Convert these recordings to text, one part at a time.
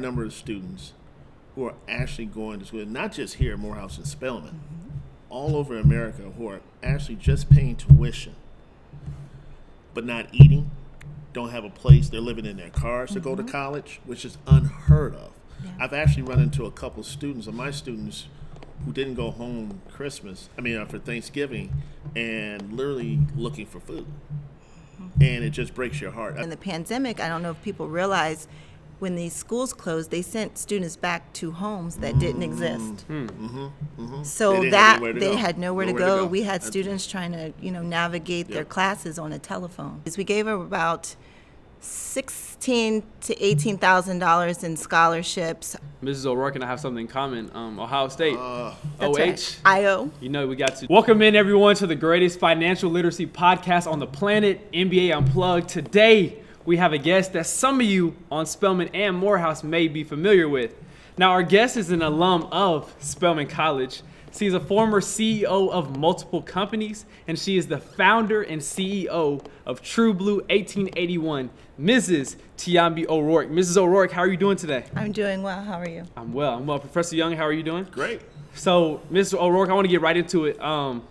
number of students who are actually going to school, not just here at Morehouse and Spelman, all over America, who are actually just paying tuition, but not eating, don't have a place, they're living in their cars to go to college, which is unheard of. Yeah. I've actually run into a couple students of my students who didn't go home for Thanksgiving, and literally looking for food. And it just breaks your heart. In the pandemic, I don't know if people realize, when these schools closed, they sent students back to homes that didn't exist. So they had nowhere to go. We had students trying to, navigate their classes on a telephone. We gave them about $16,000 to $18,000 in scholarships. Mrs. O'Rourke and I have something in common. Ohio State, That's right. IO. We got to welcome in everyone to the greatest financial literacy podcast on the planet, MBA Unplugged. Today, we have a guest that some of you on Spelman and Morehouse may be familiar with. Now, our guest is an alum of Spelman College. She's a former CEO of multiple companies, and she is the founder and CEO of TrueBlue 1881, Mrs. Tiambi O'Rourke. Mrs. O'Rourke, how are you doing today? I'm doing well. How are you? I'm well. Professor Young, how are you doing? Great. So, Mrs. O'Rourke, I want to get right into it.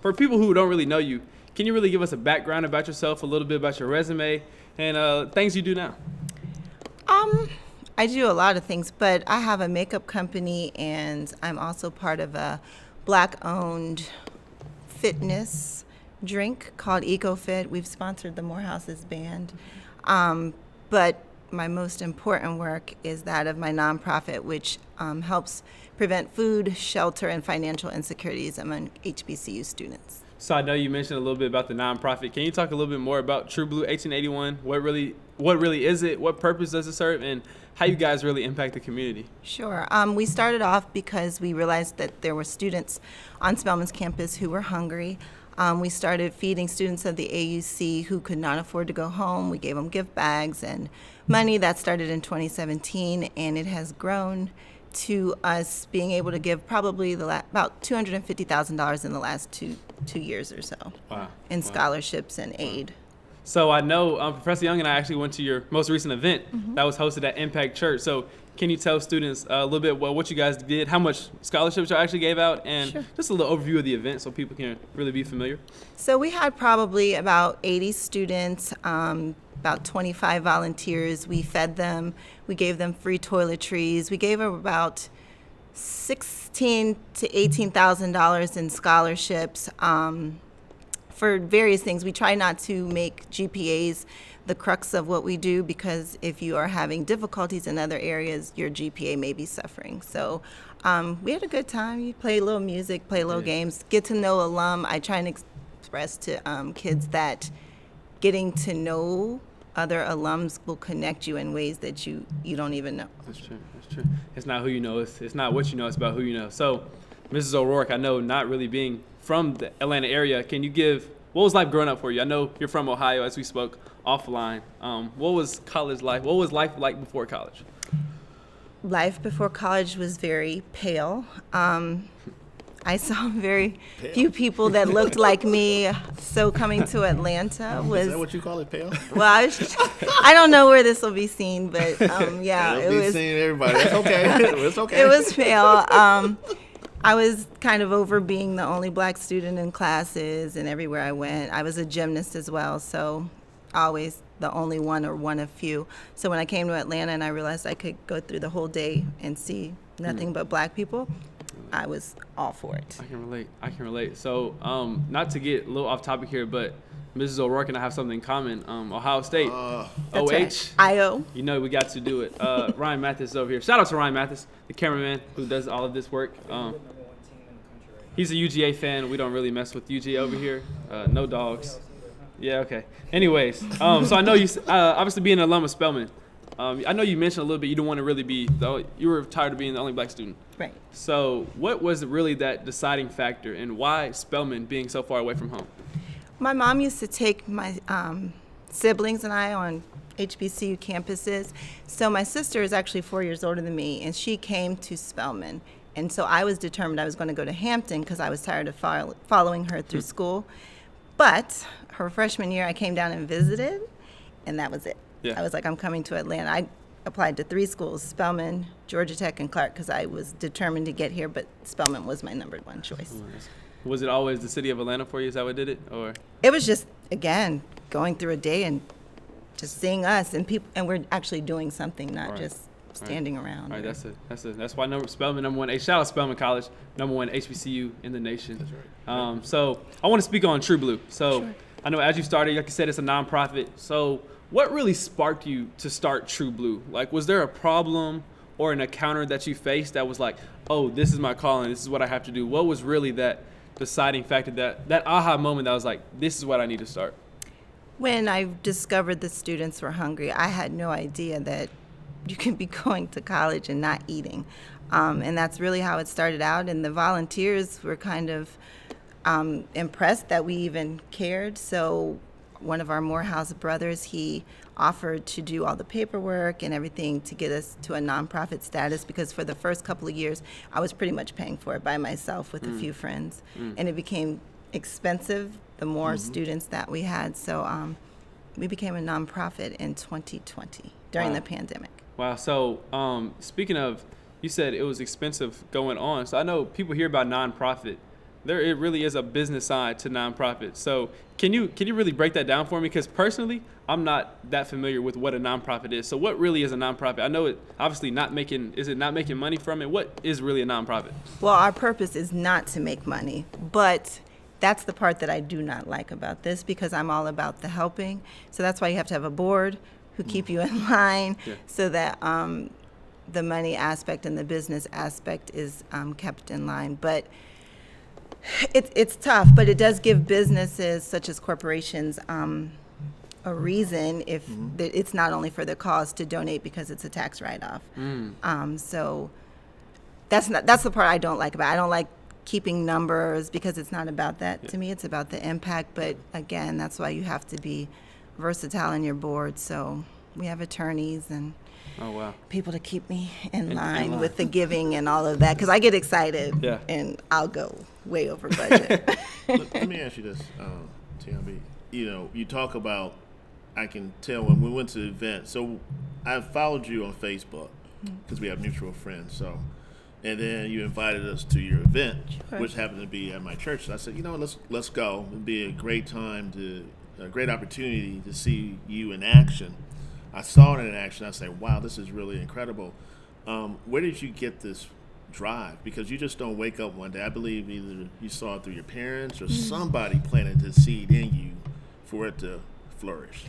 For people who don't really know you, can you really give us a background about yourself, a little bit about your resume, and things you do now? I do a lot of things, but I have a makeup company, and I'm also part of a Black-owned fitness drink called EcoFit. We've sponsored the Morehouse's band. But my most important work is that of my nonprofit, which helps prevent food, shelter, and financial insecurities among HBCU students. So I know you mentioned a little bit about the nonprofit. Can you talk a little bit more about TrueBlue 1881? What really is it? What purpose does it serve? And how you guys really impact the community? Sure. We started off because we realized that there were students on Spelman's campus who were hungry. We started feeding students of the AUC who could not afford to go home. We gave them gift bags and money. That started in 2017, and it has grown to us being able to give probably about $250,000 in the last two years or so. Wow. In scholarships and aid. So I know Professor Young and I actually went to your most recent event that was hosted at Impact Church. So can you tell students a little bit what you guys did, how much scholarships you actually gave out, and just a little overview of the event so people can really be familiar? So we had probably about 80 students, about 25 volunteers. We fed them. We gave them free toiletries. We gave them about $16,000 to $18,000 in scholarships for various things. We try not to make GPAs the crux of what we do, because if you are having difficulties in other areas, your GPA may be suffering. So we had a good time. You play a little music, play little games, get to know alum. I try and express to kids that getting to know other alums will connect you in ways that you don't even know. That's true. It's not who you know. It's not what you know. It's about who you know. So, Mrs. O'Rourke, I know not really being from the Atlanta area, can you give, what was life growing up for you? I know you're from Ohio, as we spoke offline. What was college life? What was life like before college? Life before college was very pale. I saw very few people that looked like me. So coming to Atlanta was... Is that what you call it, pale? Well, I don't know where this will be seen, but yeah. It'll be seen everybody. It's okay. It's okay. It was pale. I was kind of over being the only black student in classes and everywhere I went. I was a gymnast as well, so always the only one or one of few. So when I came to Atlanta and I realized I could go through the whole day and see nothing but black people, I was all for it. I can relate. So not to get a little off topic here, but Mrs. O'Rourke and I have something in common. Ohio State, That's OH. Right. IO. We got to do it. Ryan Mathis is over here. Shout out to Ryan Mathis, the cameraman who does all of this work. He's a UGA fan. We don't really mess with UGA over here. No dogs. Yeah, okay. Anyways, so I know you, obviously being an alum of Spelman, I know you mentioned a little bit you don't want to really be, you were tired of being the only black student. Right. So what was really that deciding factor, and why Spelman being so far away from home? My mom used to take my siblings and I on HBCU campuses. So my sister is actually 4 years older than me, and she came to Spelman. And so I was determined I was going to go to Hampton because I was tired of following her through school. But her freshman year, I came down and visited, and that was it. Yeah. I was like, I'm coming to Atlanta. applied to 3 schools, Spelman, Georgia Tech, and Clark, because I was determined to get here, but Spelman was my number 1 choice. Was it always the city of Atlanta for you? Is that what did it? Or It was just, again, going through a day and just seeing us and people, and we're actually doing something, not Right. just standing around. All right, or- that's why Spelman number 1. Hey, shout out Spelman College, number 1 HBCU in the nation. That's right. So I want to speak on TrueBlue. So Sure. I know as you started, like you said, it's a nonprofit. So what really sparked you to start TrueBlue? Like, was there a problem or an encounter that you faced that was like, oh, this is my calling, this is what I have to do? What was really that deciding factor, that aha moment that was like, this is what I need to start? When I discovered the students were hungry, I had no idea that you can be going to college and not eating. And that's really how it started out. And the volunteers were kind of impressed that we even cared. So one of our Morehouse brothers, he offered to do all the paperwork and everything to get us to a nonprofit status, because for the first couple of years, I was pretty much paying for it by myself with a few friends. And it became expensive the more students that we had. So we became a nonprofit in 2020 during Wow. the pandemic. Wow. So speaking of, you said it was expensive going on. So I know people hear about nonprofit. It really is a business side to nonprofit. So can you really break that down for me? Because personally, I'm not that familiar with what a nonprofit is. So what really is a nonprofit? I know it obviously is it not making money from it? What is really a nonprofit? Well, our purpose is not to make money, but that's the part that I do not like about this, because I'm all about the helping. So that's why you have to have a board who keep you in line, Yeah. so that the money aspect and the business aspect is kept in line. But it's tough, but it does give businesses such as corporations a reason if it's not only for the cause to donate, because it's a tax write-off. So that's the part I don't like about it. I don't like keeping numbers, because it's not about that to me. It's about the impact. But again, that's why you have to be versatile in your board. So we have attorneys and Oh, wow. people to keep me in In line line. with the giving and all of that, because I get excited Yeah. and I'll go way over budget. Let me ask you this, TMB. You talk about, I can tell when we went to the event. So I followed you on Facebook because we have mutual friends. So, and then you invited us to your event, Sure. which happened to be at my church. So I said, let's go. It'd be a great a great opportunity to see you in action. I saw it in action. I said, wow, this is really incredible. Where did you get this drive? Because you just don't wake up one day. I believe either you saw it through your parents or somebody planted the seed in you for it to flourish.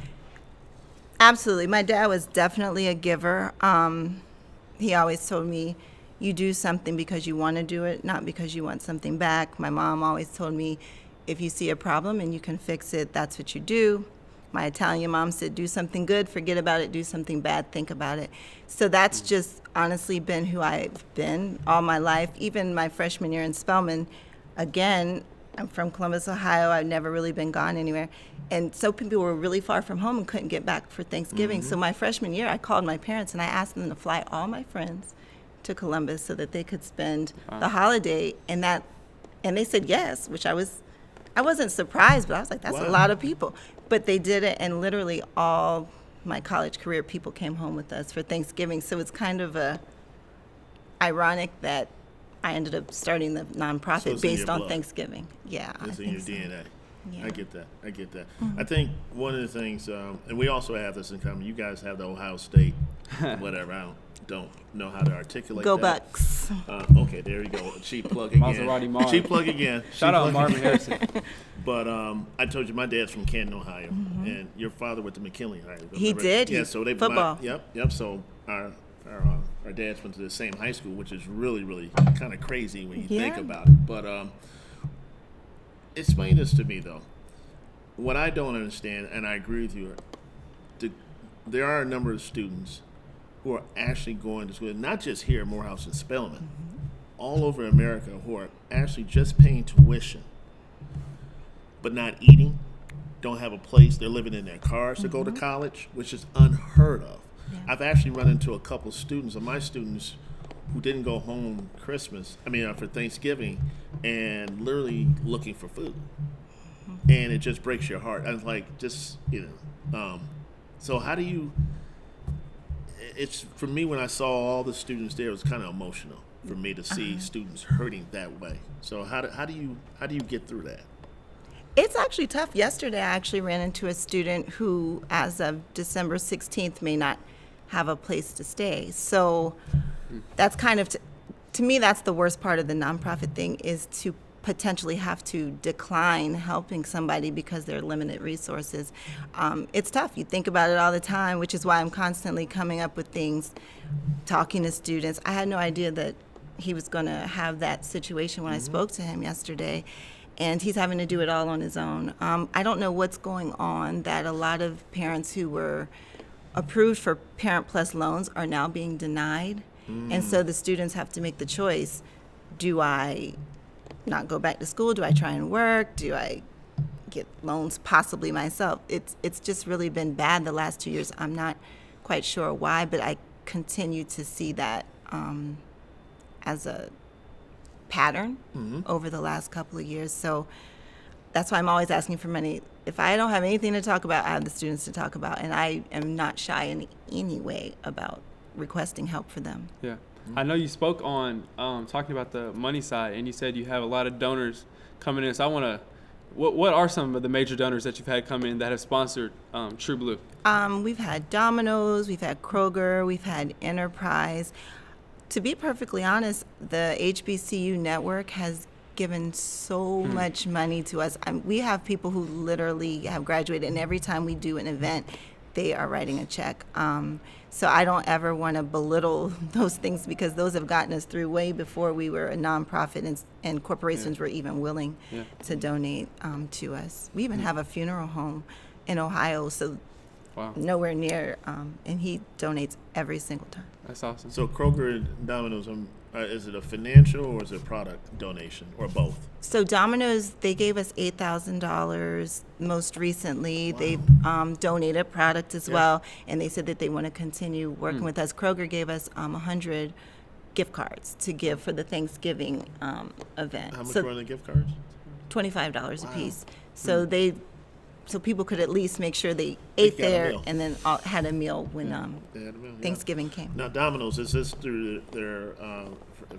Absolutely. My dad was definitely a giver. He always told me, you do something because you want to do it, not because you want something back. My mom always told me, if you see a problem and you can fix it, that's what you do. My Italian mom said, do something good, forget about it, do something bad, think about it. So that's just honestly been who I've been all my life. Even my freshman year in Spelman, again, I'm from Columbus, Ohio. I've never really been gone anywhere. And so people were really far from home and couldn't get back for Thanksgiving. So my freshman year, I called my parents and I asked them to fly all my friends to Columbus so that they could spend the holiday. And they said yes, which I wasn't surprised, but I was like, that's Wow. a lot of people. But they did it, and literally all my college career, people came home with us for Thanksgiving. So it's kind of ironic that I ended up starting the So nonprofit it's in based your on blood. Thanksgiving. Yeah, It's I in your think so. DNA. Yeah. I get that. I think one of the things, and we also have this in common. You guys have the Ohio State, whatever. I don't know how to articulate Go that. Bucks. Okay, there you go. Cheap plug again. Maserati Marv. Cheap plug again. Shout Cheap out plug Marvin again. Harrison. But I told you my dad's from Canton, Ohio, and your father went to McKinley. Right? He Remember? did. Yeah. He- So they football. Yep. So our dads went to the same high school, which is really, really kind of crazy when you think Yeah. about it. But explain this to me though. What I don't understand, and I agree with you, there are a number of students who are actually going to school, not just here at Morehouse and Spelman, all over America, who are actually just paying tuition, but not eating, don't have a place. They're living in their cars to go to college, which is unheard of. Yeah. I've actually run into a couple students, of my students, who didn't go home for Thanksgiving, and literally looking for food. And it just breaks your heart. I was like, so how do you, it's for me when I saw all the students there, it was kind of emotional for me to see students hurting that way. So how do you get through that? It's actually tough. Yesterday, I actually ran into a student who, as of December 16th, may not have a place to stay. So that's kind of, to me, that's the worst part of the nonprofit thing, is to potentially have to decline helping somebody because they're limited resources. It's tough. You think about it all the time, which is why I'm constantly coming up with things, talking to students. I had no idea that he was going to have that situation when I spoke to him yesterday, and he's having to do it all on his own. I don't know what's going on, that a lot of parents who were approved for Parent Plus loans are now being denied. And so the students have to make the choice. Do I not go back to school? Do I try and work? Do I get loans possibly myself? It's just really been bad the last 2 years. I'm not quite sure why, but I continue to see that as a pattern over the last couple of years. So that's why I'm always asking for money. If I don't have anything to talk about, I have the students to talk about, and I am not shy in any way about requesting help for them. Yeah. I know you spoke on talking about the money side, and you said you have a lot of donors coming in. So I want to, what are some of the major donors that you've had come in that have sponsored TrueBlue? We've had Domino's, we've had Kroger, we've had Enterprise. To be perfectly honest, the HBCU network has given so much money to us. We have people who literally have graduated, and every time we do an event, they are writing a check. So I don't ever want to belittle those things, because those have gotten us through way before we were a nonprofit and corporations were even willing to donate to us. We even have a funeral home in Ohio, so nowhere near, and he donates every single time. That's awesome. So Kroger and Domino's, is it a financial or is it a product donation, or both? So Domino's, they gave us $8,000 most recently. They donated a product as well, and they said that they want to continue working with us. Kroger gave us 100 gift cards to give for the Thanksgiving event. How much were the gift cards? $25 a piece. So so people could at least make sure they ate there and then had a meal when Thanksgiving came. Now, Domino's, is this through their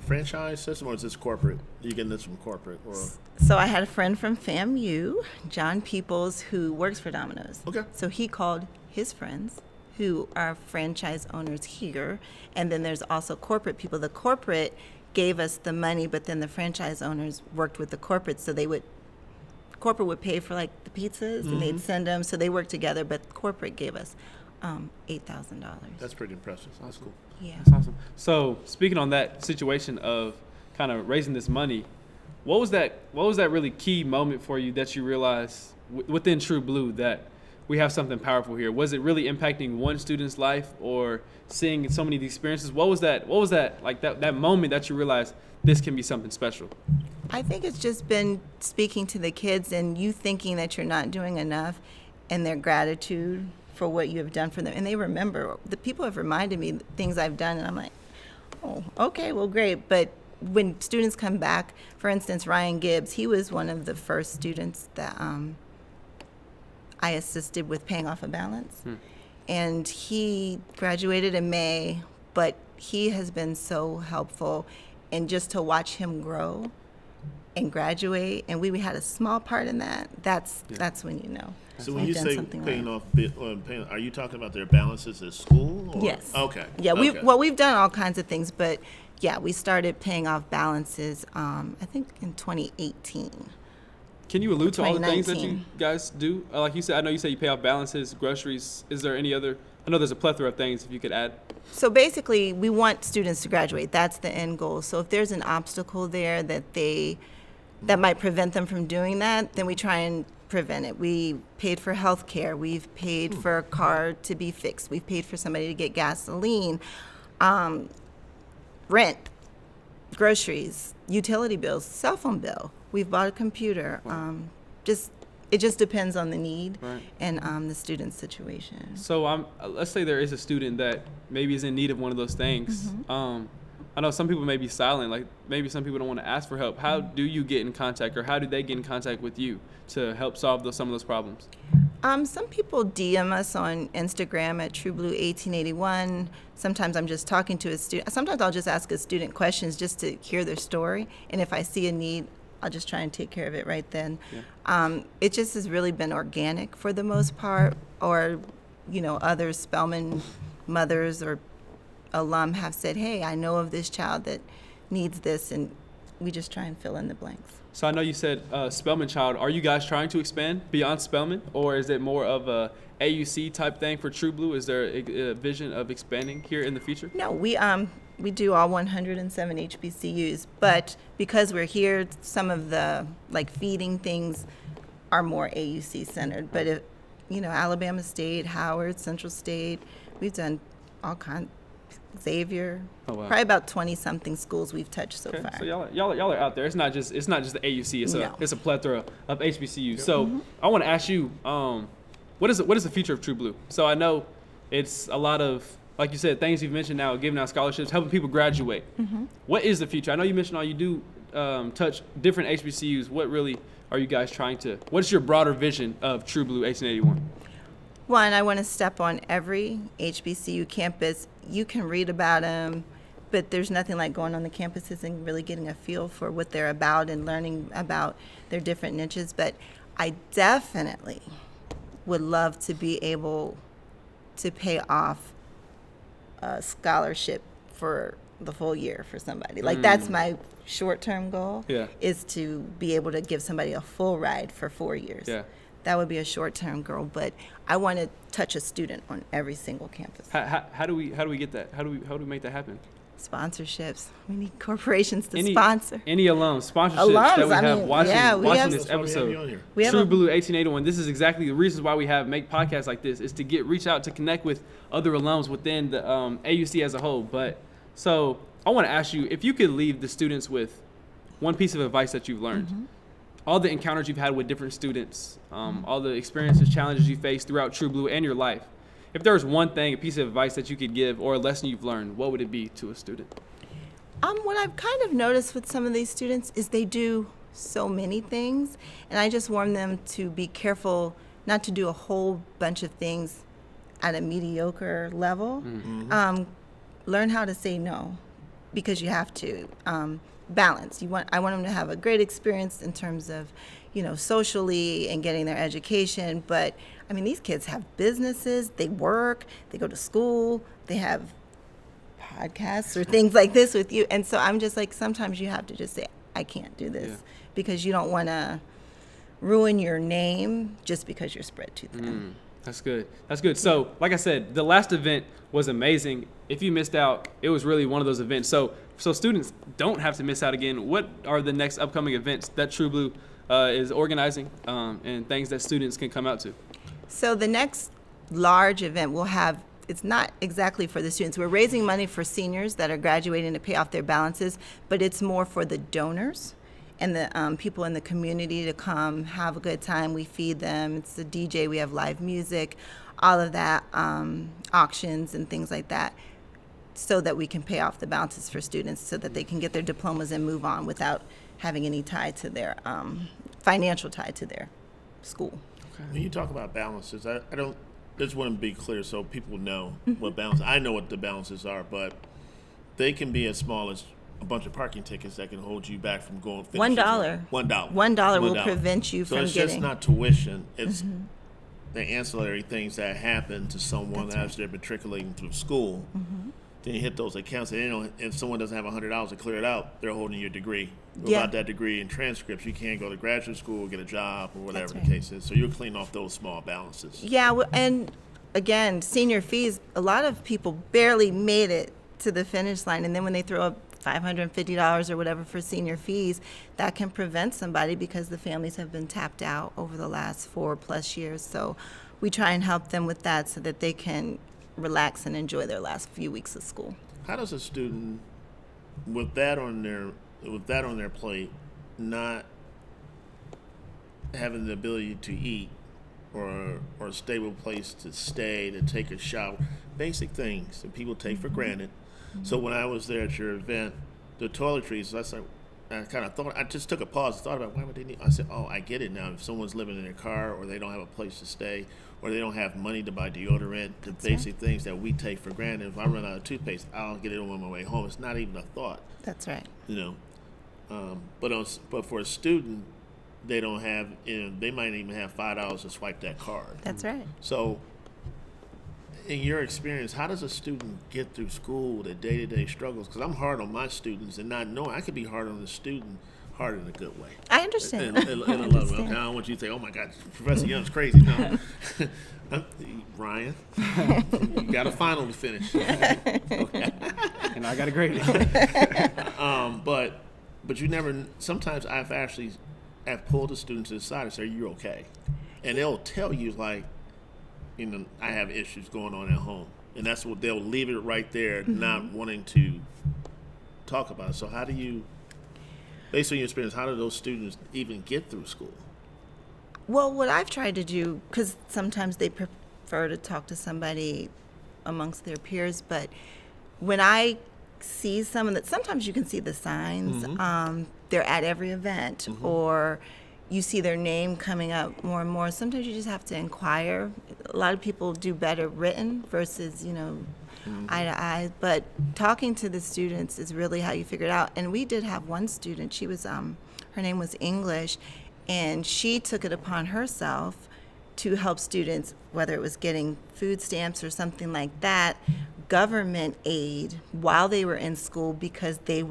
franchise system, or is this corporate? Are you getting this from corporate? Or? So I had a friend from FAMU, John Peoples, who works for Domino's. Okay. So he called his friends who are franchise owners here, and then there's also corporate people. The corporate gave us the money, but then the franchise owners worked with the corporate, so corporate would pay for like the pizzas and they'd send them, so they worked together, but corporate gave us $8,000. That's pretty impressive. That's cool. Yeah. That's awesome. So speaking on that situation of kind of raising this money, what was that really key moment for you that you realized within TrueBlue that we have something powerful here? Was it really impacting one student's life, or seeing so many of these experiences? What was that like, that moment that you realized this can be something special? I think it's just been speaking to the kids and you thinking that you're not doing enough, and their gratitude for what you have done for them. And they remember, the people have reminded me things I've done, and I'm like, oh, okay, well, great. But when students come back, for instance, Ryan Gibbs, he was one of the first students that I assisted with paying off a balance. And he graduated in May, but he has been so helpful. And just to watch him grow and graduate, and we had a small part in that, that's when you know. So when you done say something paying right. off, are you talking about their balances at school? Or? Yes. Okay. Yeah, okay. we've done all kinds of things, but yeah, we started paying off balances, I think in 2018. Can you allude to all the things that you 2019. guys do? Like you said, I know you say you pay off balances, groceries. Is there any other? I know there's a plethora of things, if you could add. So basically, we want students to graduate. That's the end goal. So if there's an obstacle there that might prevent them from doing that, then we try and prevent it. We paid for health care. We've paid for a car to be fixed. We've paid for somebody to get gasoline, rent, groceries, utility bills, cell phone bill. We've bought a computer. It just depends on the need and the student's situation. So let's say there is a student that maybe is in need of one of those things. I know some people may be silent, like maybe some people don't want to ask for help. How do you get in contact, or how do they get in contact with you to help solve some of those problems? Some people DM us on Instagram at TrueBlue 1881. Sometimes I'm just talking to a student. Sometimes I'll just ask a student questions just to hear their story. And if I see a need, I'll just try and take care of it right then. Yeah. It just has really been organic for the most part, or, other Spelman mothers or alum have said, hey, I know of this child that needs this, and we just try and fill in the blanks. So I know you said Spelman child. Are you guys trying to expand beyond Spelman, or is it more of a AUC type thing for TrueBlue? Is there a vision of expanding here in the future? No, we do all 107 HBCUs, but because we're here, some of the feeding things are more AUC centered. But if Alabama State, Howard, Central State, we've done all kinds. Xavier, probably about 20-something schools we've touched so far. So y'all are out there. It's not just the AUC. It's a plethora of HBCUs. So I want to ask you, what is the future of TrueBlue? So I know it's a lot of, like you said, things you've mentioned now, giving out scholarships, helping people graduate. What is the future? I know you mentioned you do touch different HBCUs. What really are you guys trying to? What's your broader vision of TrueBlue 1881? One, I want to step on every HBCU campus. You can read about them, but there's nothing like going on the campuses and really getting a feel for what they're about and learning about their different niches. But I definitely would love to be able to pay off a scholarship for the full year for somebody. That's my short-term goal, is to be able to give somebody a full ride for 4 years. Yeah. That would be a short-term goal, but I want to touch a student on every single campus. How do we get that? How do we make that happen? Sponsorships. We need corporations to sponsor. Any alums, sponsorships that we have watching this episode. TrueBlue 1881. This is exactly the reasons why we make podcasts like this, is to reach out to connect with other alums within the AUC as a whole. But so I want to ask you, if you could leave the students with one piece of advice that you've learned. All the encounters you've had with different students, all the experiences, challenges you faced throughout TrueBlue and your life. If there was one thing, a piece of advice that you could give or a lesson you've learned, what would it be to a student? What I've kind of noticed with some of these students is they do so many things, and I just warn them to be careful not to do a whole bunch of things at a mediocre level. Learn how to say no, because you have to. Balance. I want them to have a great experience in terms of, socially and getting their education. But these kids have businesses, they work, they go to school, they have podcasts or things like this with you. And so I'm just sometimes you have to just say, I can't do this, because you don't want to ruin your name just because you're spread too thin. That's good. So, like I said, the last event was amazing. If you missed out, it was really one of those events. So students don't have to miss out again. What are the next upcoming events that TrueBlue is organizing, and things that students can come out to? So the next large event we'll have, it's not exactly for the students. We're raising money for seniors that are graduating to pay off their balances, but it's more for the donors and the people in the community to come have a good time. We feed them. It's a DJ. We have live music, all of that, auctions and things like that, so that we can pay off the balances for students, so that they can get their diplomas and move on without having any tie to their financial tie to their school. Okay. When you talk about balances, I just want to be clear so people know what balance. I know what the balances are, but they can be as small as a bunch of parking tickets that can hold you back from going. $1. $1 will prevent you from getting. So it's just not tuition. It's the ancillary things that happen to someone as they're matriculating through school. Then you hit those accounts, and if someone doesn't have $100 to clear it out, they're holding your degree. Without that degree and transcripts, you can't go to graduate school, get a job, or whatever the case is. So you're cleaning off those small balances. Yeah, and again, senior fees, a lot of people barely made it to the finish line, and then when they throw up $550 or whatever for senior fees, that can prevent somebody because the families have been tapped out over the last 4+ years. So we try and help them with that so that they can relax and enjoy their last few weeks of school. How does a student, with that on their plate, not having the ability to eat or a stable place to stay, to take a shower, basic things that people take for granted. So when I was there at your event, the toiletries, that's like, I just took a pause and thought about why would they need. I said, oh, I get it now. If someone's living in their car, or they don't have a place to stay, or they don't have money to buy deodorant, the basic things that we take for granted. If I run out of toothpaste, I'll get it on my way home. It's not even a thought. That's right. But for a student, they don't have. They might even have $5 to swipe that card. That's right. So, in your experience, how does a student get through school, the day-to-day struggles? Because I'm hard on my students, and not knowing I could be hard on the student, hard in a good way. I understand. In a love way. Okay, I don't want you to say, "Oh my God, Professor Young's crazy." No, Ryan, you got a final to finish, okay. And I got a grade it. But you never. Sometimes I've pulled the students to the side and say, "You're okay," and they'll tell you like, I have issues going on at home, and that's what they'll leave it right there, not wanting to talk about it. So how do you, based on your experience, how do those students even get through school? Well, what I've tried to do, because sometimes they prefer to talk to somebody amongst their peers, but when I see sometimes you can see the signs. They're at every event, or you see their name coming up more and more. Sometimes you just have to inquire. A lot of people do better written versus, eye to eye. But talking to the students is really how you figure it out. And we did have one student. She was, her name was English, and she took it upon herself to help students, whether it was getting food stamps or something like that, government aid while they were in school, because they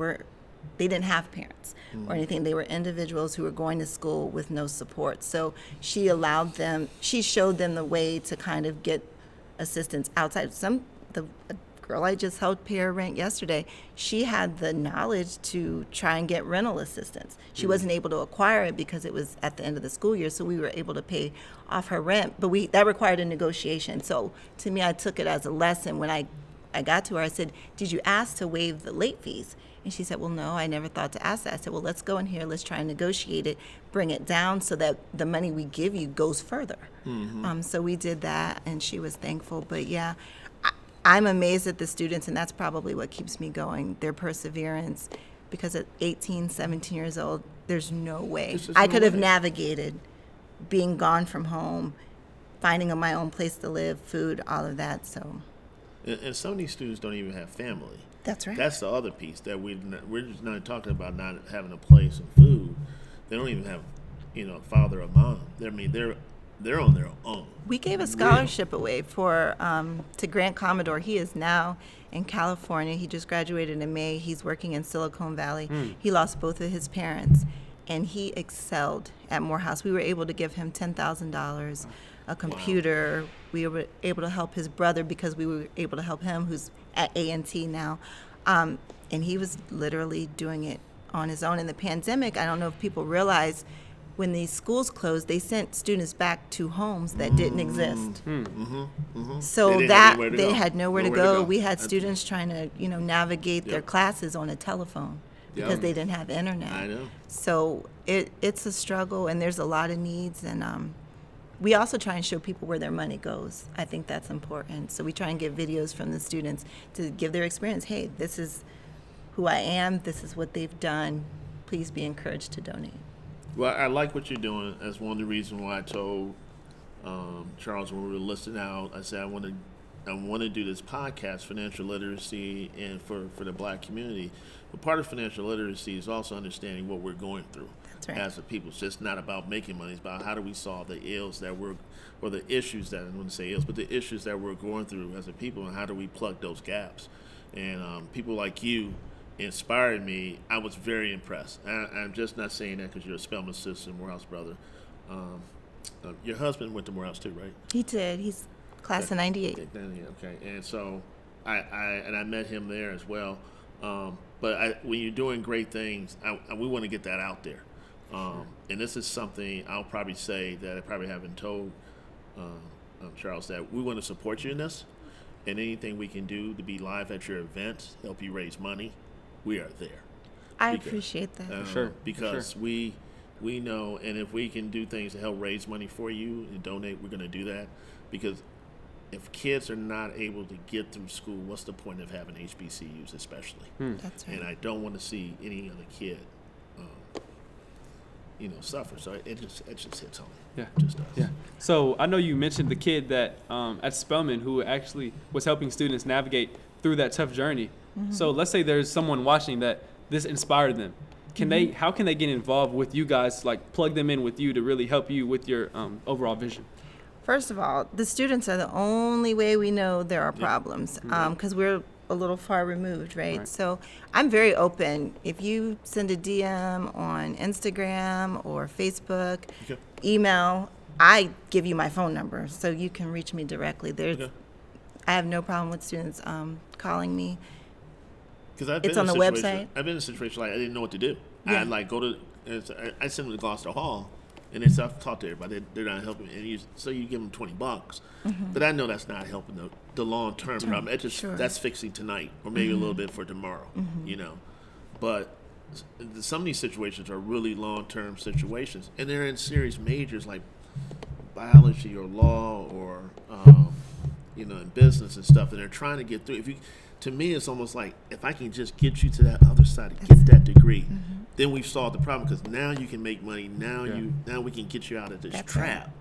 didn't have parents or anything. They were individuals who were going to school with no support. So she showed them the way to kind of get assistance outside. The girl I just helped pay her rent yesterday, she had the knowledge to try and get rental assistance. She wasn't able to acquire it because it was at the end of the school year, so we were able to pay off her rent, but that required a negotiation. So to me, I took it as a lesson. When I got to her, I said, "Did you ask to waive the late fees?" And she said, "Well, no, I never thought to ask that." I said, "Well, let's go in here, let's try and negotiate it, bring it down so that the money we give you goes further." So we did that, and she was thankful. But yeah, I'm amazed at the students, and that's probably what keeps me going, their perseverance, because at 18, 17 years old, there's no way I could have navigated being gone from home, finding my own place to live, food, all of that. So, and some of these students don't even have family. That's right. That's the other piece that we're just not talking about, not having a place and food. They don't even have, father or mom. They're on their own. We gave a scholarship away to Grant Commodore. He is now in California. He just graduated in May. He's working in Silicon Valley. He lost both of his parents, and he excelled at Morehouse. We were able to give him $10,000, a computer. Wow. We were able to help his brother because we were able to help him, who's at A&T now. And he was literally doing it on his own. In the pandemic, I don't know if people realize, when these schools closed, they sent students back to homes that didn't exist. So they had nowhere to go. We had students trying to, navigate their classes on a telephone because they didn't have internet. I know. So it's a struggle, and there's a lot of needs, and we also try and show people where their money goes. I think that's important. So we try and get videos from the students to give their experience. Hey, this is who I am. This is what they've done. Please be encouraged to donate. Well, I like what you're doing. That's one of the reasons why I told Charles when we were listening out, I said I want to do this podcast, financial literacy, and for the Black community. But part of financial literacy is also understanding what we're going through. That's right. As a people. It's just not about making money. It's about how do we solve the ills that or the issues that, I don't want to say ills, but the issues that we're going through as a people, and how do we plug those gaps. And people like you inspired me. I was very impressed. I'm just not saying that because you're a Spelman sister, Morehouse brother. Your husband went to Morehouse too, right? He did. He's class of '98. Okay, and so I met him there as well. But when you're doing great things, we want to get that out there. And this is something I'll probably say that I probably haven't told Charles, that we want to support you in this, and anything we can do to be live at your events, help you raise money, we are there. I appreciate that. Sure. Because we know, and if we can do things to help raise money for you and donate, we're going to do that. Because if kids are not able to get through school, what's the point of having HBCUs especially? That's right. And I don't want to see any other kid suffer. So it just hits home. Yeah. It just does. Yeah. So I know you mentioned the kid that at Spelman who actually was helping students navigate through that tough journey. So let's say there's someone watching that this inspired them. How can they get involved with you guys, like plug them in with you to really help you with your overall vision? First of all, the students are the only way we know there are problems, because we're a little far removed, right? So I'm very open. If you send a DM on Instagram or Facebook, email, I give you my phone number so you can reach me directly. I have no problem with students calling me. Because It's on the website. I've been in a situation like I didn't know what to do. Yeah. I'd like I send them to Gloucester Hall, and they say, I've talked to everybody. They're not helping me. And so you give them $20. But I know that's not helping the long-term problem. That's fixing tonight or maybe a little bit for tomorrow, But some of these situations are really long-term situations, and they're in serious majors like biology or law or, in business and stuff, and they're trying to get through. To me, it's almost like if I can just get you to that other side and get that degree, then we've solved the problem because now you can make money. Now we can get you out of this trap.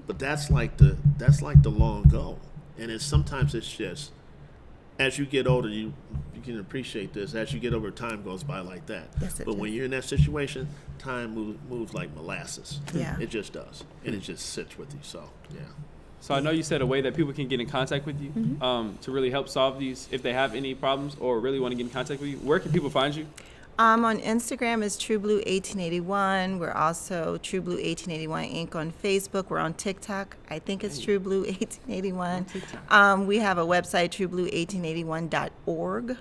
But that's like the long goal, and sometimes it's just as you get older, you can appreciate this. As you get over, time goes by like that. Yes, but when you're in that situation, time moves like molasses. Yeah. It just does, and it just sits with you. So yeah. So I know you said a way that people can get in contact with you to really help solve these if they have any problems or really want to get in contact with you. Where can people find you? On Instagram is TrueBlue 1881. We're also TrueBlue 1881 Inc. on Facebook. We're on TikTok. I think it's TrueBlue 1881. We have a website, trueblue1881.org.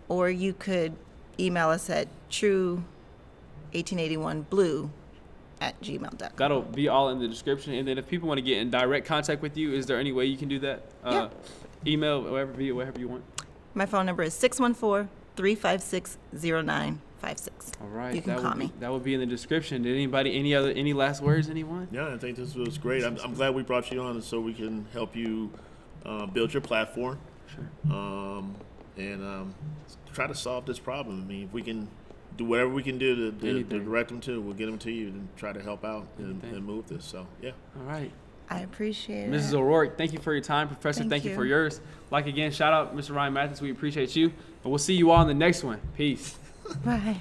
Or you could email us at true1881blue@gmail.com. That'll be all in the description. And then if people want to get in direct contact with you, is there any way you can do that? Yeah. Email, whatever you want. My phone number is 614-356-0956. All right. You can call me. That will be in the description. Did any last words, anyone? Yeah, I think this was great. I'm glad we brought you on so we can help you build your platform. Sure. And try to solve this problem. I mean, if we can do whatever we can do to direct them to, we'll get them to you and try to help out and move this. So, yeah. All right. I appreciate it. Mrs. O'Rourke, thank you for your time. Professor, thank you for yours. Again, shout out Mr. Ryan Mathis. We appreciate you. And we'll see you all in the next one. Peace. Bye.